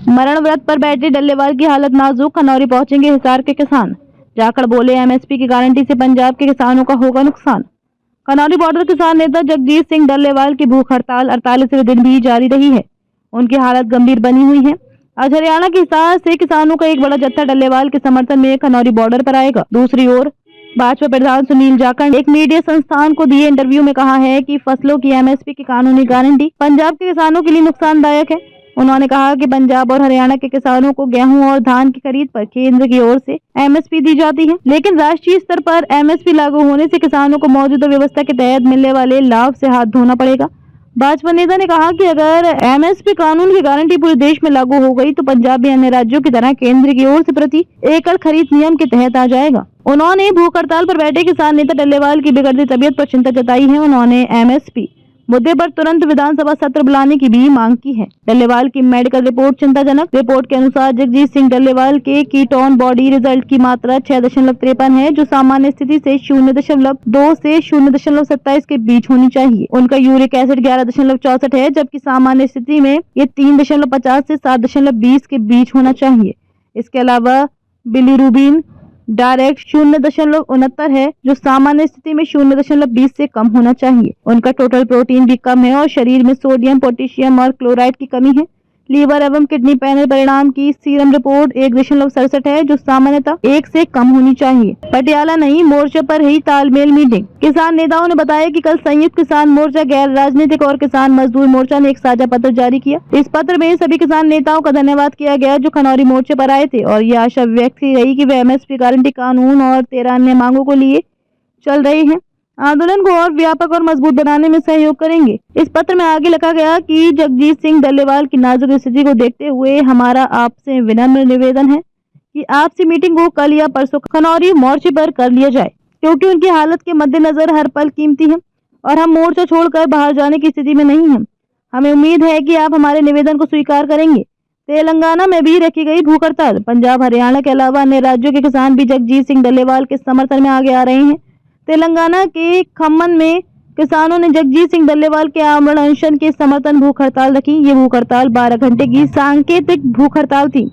मरण व्रत पर बैठे डल्लेवाल की हालत नाजुक, खनौरी पहुंचेंगे हिसार के किसान। जाखड़ बोले, एमएसपी की गारंटी से पंजाब के किसानों का होगा नुकसान। खनौरी बॉर्डर किसान नेता जगजीत सिंह डल्लेवाल की भूख हड़ताल 48वें दिन भी जारी रही है। उनकी हालत गंभीर बनी हुई है। आज हरियाणा के हिसार से किसानों का एक बड़ा जत्था डल्लेवाल के समर्थन में खनौरी बॉर्डर पर आएगा। दूसरी ओर भाजपा प्रधान सुनील जाखड़ ने एक मीडिया संस्थान को दिए इंटरव्यू में कहा है कि फसलों की एमएसपी की कानूनी गारंटी पंजाब के किसानों के लिए नुकसानदायक है। उन्होंने कहा कि पंजाब और हरियाणा के किसानों को गेहूं और धान की खरीद पर केंद्र की ओर से एमएसपी दी जाती है, लेकिन राष्ट्रीय स्तर पर एमएसपी लागू होने से किसानों को मौजूदा व्यवस्था के तहत मिलने वाले लाभ से हाथ धोना पड़ेगा। भाजपा नेता ने कहा कि अगर एमएसपी कानून की गारंटी पूरे देश में लागू हो गई तो पंजाब भी अन्य राज्यों की तरह केंद्र की ओर से प्रति एकड़ खरीद नियम के तहत आ जाएगा। उन्होंने भूख हड़ताल पर बैठे किसान नेता डल्लेवाल की बिगड़ती तबीयत पर चिंता जताई है। उन्होंने एमएसपी मुद्दे पर तुरंत विधानसभा सत्र बुलाने की भी मांग की है। डल्लेवाल की मेडिकल रिपोर्ट चिंताजनक। रिपोर्ट के अनुसार जगजीत सिंह डल्लेवाल के कीटोन बॉडी रिजल्ट की मात्रा 6.53 है, जो सामान्य स्थिति से 0.2 से 0.27 के बीच होनी चाहिए। उनका यूरिक एसिड 11.64 है, जबकि सामान्य स्थिति में ये 3.50 से 7.20 के बीच होना चाहिए। इसके अलावा बिलीरुबिन डायरेक्ट 0.69 है, जो सामान्य स्थिति में 0.20 से कम होना चाहिए। उनका टोटल प्रोटीन भी कम है और शरीर में सोडियम, पोटेशियम और क्लोराइड की कमी है। लीवर एवं किडनी पैनल परिणाम की सीरम रिपोर्ट 1.67 है, जो सामान्यतः 1 से कम होनी चाहिए। पटियाला नहीं, मोर्चे पर ही तालमेल मीटिंग। किसान नेताओं ने बताया कि कल संयुक्त किसान मोर्चा, गैर राजनीतिक और किसान मजदूर मोर्चा ने एक साझा पत्र जारी किया। इस पत्र में सभी किसान नेताओं का धन्यवाद किया गया जो खनौरी मोर्चे पर आए थे, और ये आशा व्यक्त की गई कि वे एमएसपी गारंटी कानून और 13 अन्य मांगों को लिए चल रहे हैं आंदोलन को और व्यापक और मजबूत बनाने में सहयोग करेंगे। इस पत्र में आगे लिखा गया कि जगजीत सिंह डल्लेवाल की नाजुक स्थिति को देखते हुए हमारा आपसे विनम्र निवेदन है कि आपसी मीटिंग को कल या परसों खनौरी मोर्चे पर कर लिया जाए, क्योंकि उनकी हालत के मद्देनजर हर पल कीमती है और हम मोर्चा छोड़कर बाहर जाने की स्थिति में नहीं हैं। हमें उम्मीद है कि आप हमारे निवेदन को स्वीकार करेंगे। तेलंगाना में भी रखी गई भूख हड़ताल। पंजाब, हरियाणा के अलावा अन्य राज्यों के किसान भी जगजीत सिंह डल्लेवाल के समर्थन में आगे आ रहे हैं। तेलंगाना के खम्मन में किसानों ने जगजीत सिंह डल्लेवाल के आमरण अनशन के समर्थन भूख हड़ताल रखी। ये भूख हड़ताल 12 घंटे की सांकेतिक भूख हड़ताल थी।